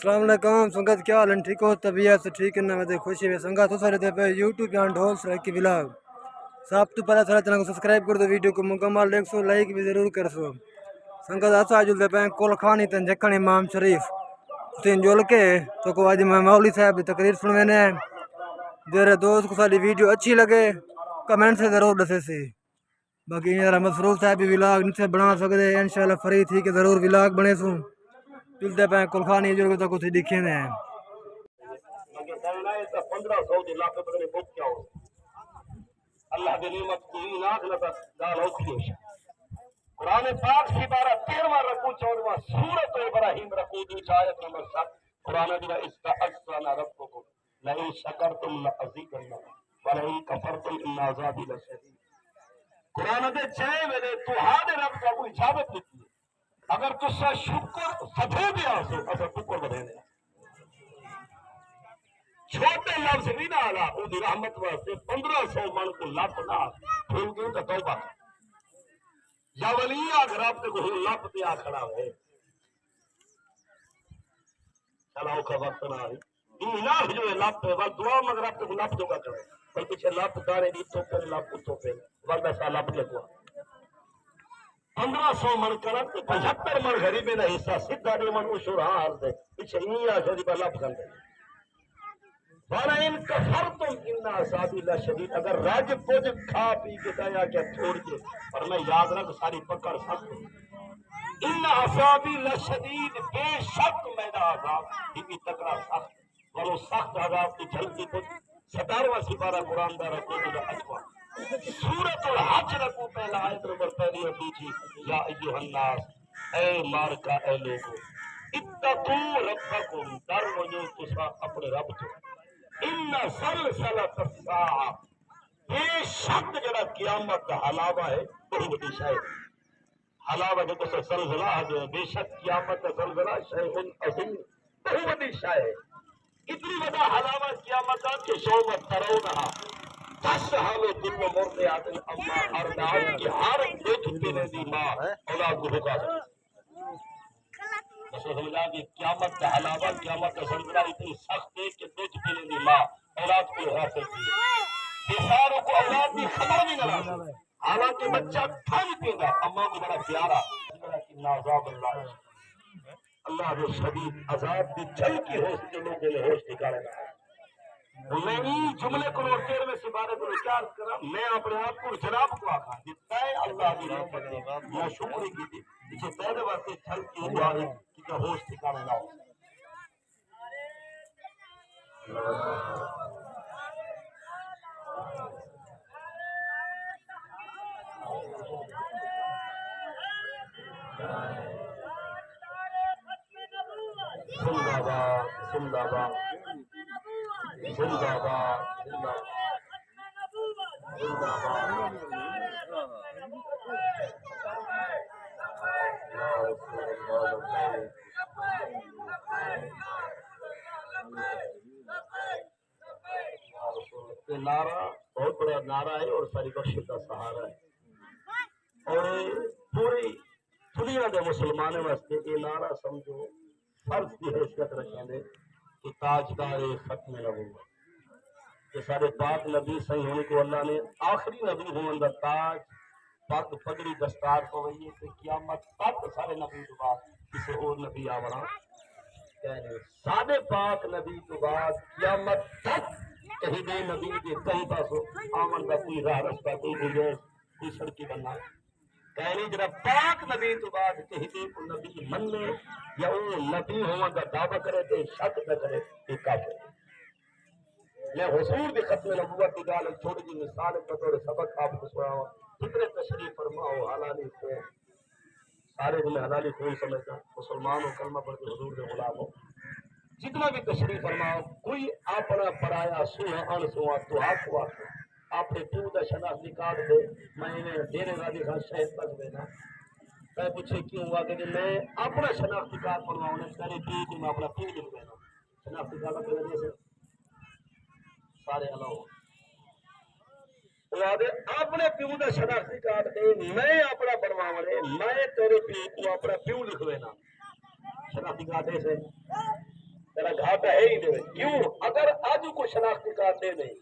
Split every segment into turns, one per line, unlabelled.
السلام علیکم سنگت کیا حال ہے ٹھیک ہو طبیعت سے ٹھیک ہے میں خوشی ہے سنگت تو سارے پہ یوٹیوب چینل ڈھول سرکی ولاگ سب تو پہلے سارے چینل کو سبسکرائب کر دو ویڈیو کو مکمل دیکھ سو لائک بھی ضرور کر سو سنگت آسا جلتے پہ کول خانی تن جکھن امام شریف تین جول کے تو کو آج میں مولوی صاحب کی تقریر سنوینے ہیں میرے دوست کو ساری ویڈیو اچھی لگے کمنٹ سے ضرور دسے سی باقی یار مصروف صاحب بھی ولاگ نہیں بنا سکتے انشاءاللہ فری تھی کہ ضرور ولاگ بنے سوں چلتے پہ کلخانی جو تک اتنے دکھے نے
اللہ کی نعمت کی ناک نہ گال ہوتی ہے قرآن پاک سی بارہ 13واں رکوع 14واں سورۃ ابراہیم رکوع دی آیت نمبر 7 قرآن دی استعذنا ربکم لئن شکرتم لازیدنکم ولئن کفرتم ان عذابی لشدید قرآن دے چھ ویلے تہاڈے رب کا کوئی اجازت دیتی ہے اگر تسا شکر سدھے بھی آسو اصل شکر بدھے نے چھوٹے لفظ بھی نہ آلا وہ رحمت واسطے 1500 من کو لپ نہ بھول گئے تو توبہ یا ولی اگر آپ کو لپ پیا کھڑا ہے چلاؤ کا وقت نہ آئی یہ جو ہے لپ ہے دعا مگر آپ کو لپ جو کا کرے بل پیچھے لپ دارے دی تو پھر لپ تو پھر ورنہ سا لپ لگوا 1500 من کرت 75 من غریبے نہ حصہ سیدھا دے من اشور ہار دے پیچھے نہیں آ شدی پر لپ کر دے وَلَئِن كَفَرْتُمْ إِنَّ عَذَابِي لَشَدِيدٌ اگر راج پوج کھا پی کے دیا کیا چھوڑ کے اور میں یاد رکھ ساری پکڑ سکتے ان عذابی لشدید بے شک میرا عذاب بھی تکڑا سخت ولو سخت عذاب کی جلدی کچھ 17واں سپارہ قرآن دا رکو دا اجوا سورۃ الحج رکو پہلا آیت نمبر پہلی حدیث یا ایھا الناس اے مارکا اے لوگو اتقوا ربکم ڈر وجو تسا اپنے رب تو ان سلسلۃ الساعہ بے شک جڑا قیامت کا حلاوہ ہے بڑی بڑی شے حلاوہ جو تو سلسلہ ہے بے شک قیامت کا سلسلہ شے عظیم بڑی بڑی شے ہے اتنی بڑا حلاوہ قیامت کا کہ شوم ترونہا تسحل کل مرضعۃ عما ارضعت کی ہر دودھ پینے دی ماں اولاد کو بھکا بس سمجھا کہ قیامت کا علاوہ قیامت کا سلسلہ اتنی سخت ہے کہ دودھ پینے دی ماں اولاد کو حاصل کی بیساروں کو اولاد کی خبر بھی نہ رہا حالانکہ بچہ کھائی پے گا اما کو بڑا پیارا عذاب اللہ اللہ جو شدید عذاب کی جل کی ہوش جو لوگوں نے ہوش ٹھکانے لگا میں یہ جملے کو اور 13ویں سپارے کو اختصار کرا میں اپنے آپ کو جناب کو آکھا جتنا ہے اللہ کی رحمت ہے یا شکر کی تھی اسے پہلے واسطے چھل کی ہوا ہے کہ ہوش ٹھکانے نہ ہو زندہ باد زندہ باد زندہ باد زندہ باد یہ نعرہ بہت بڑا نعرہ ہے اور ساری بخشش کا سہارا ہے اور پوری دنیا کے مسلمانوں واسطے یہ نعرہ سمجھو فرض کی حیثیت رکھیں دے کہ تاجدار ختم نبوت کہ سارے پاک نبی صحیح ہونے کو اللہ نے آخری نبی ہونے کا تاج پگ پگڑی دستار کو وہی ہے کہ قیامت تک سارے نبی کے بعد کسی اور نبی آورا کہنے سارے پاک نبی کے بعد قیامت تک کہیں دے نبی کے کہیں پاسو آمن کا کوئی راہ رستہ کوئی گنجائش کوئی سڑکی بننا کہنے جرا پاک نبی تو بعد کہیں دے کو نبی من لے یا وہ نبی ہونے کا دعویٰ کرے تو شک نہ کرے یہ کافر ہے میں حضور بھی ختم نبوت کی گال چھوٹی جی مثال بطور سبق آپ کو سناؤں فکر تشریف فرماؤ حلالی خون سارے کو میں حلالی خون سمجھتا مسلمان ہو کلمہ پڑھ کے حضور کے غلام ہو جتنا بھی تشریف فرماؤ کوئی اپنا پرایا سوہا ان سوہا تو آپ کو اپنے پیو کا شناختی کارڈ دے میں انہیں ڈیرے والی خان شہد تک دینا میں پوچھے کیوں ہوا کہ میں اپنا شناختی کارڈ بنواؤں نے پہلے پیو کو میں اپنا پیو لکھ دینا شناختی کارڈ کے ذریعے سے سارے الاؤ اپنے پیو کا شناختی کارڈ دے میں اپنا بنواؤں نے میں تیرے پیو کو اپنا پیو لکھ دینا شناختی کارڈ سے تیرا گھاٹا ہے ہی دے کیوں اگر آج کو شناختی کارڈ دے دیں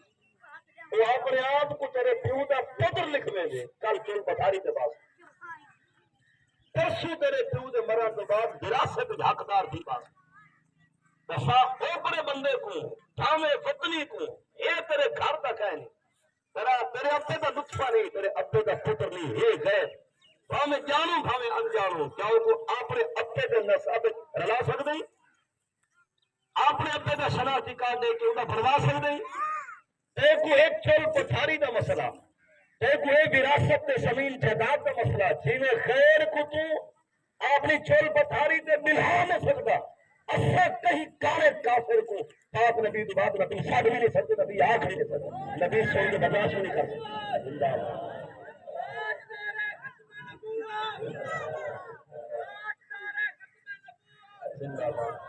وہ اپنے آپ کو تیرے پیو کا پتر لکھویں دے کل چول پتھاری کے پاس پرسوں تیرے پیو دے مرن کے بعد وراثت کے حقدار تھی پاس دسا اوپرے بندے کو تھامے پتنی کو یہ تیرے گھر تک ہے نہیں تیرے ابے کا نطفہ نہیں تیرے ابے کا پتر نہیں یہ گئے بھاوے جانو بھاوے انجانو کیا وہ اپنے ابے کے نسب رلا سکتے اپنے ابے کا شناختی کارڈ دے کے انہیں بنوا سکتے کو ایک چول پتھاری کا مسئلہ کو ایک وراثت تے زمین جائیداد کا مسئلہ جیویں خیر کو تو اپنی چول پتھاری تے ملا نہ سکتا اصلا کہیں کارے کافر کو آپ نبی تو بات نبی ساڑھ بھی نہیں سکتے نبی آنکھ بھی نہیں سکتے نبی سوئی کے برداشت نہیں کر سکتے زندہ اللہ زندہ اللہ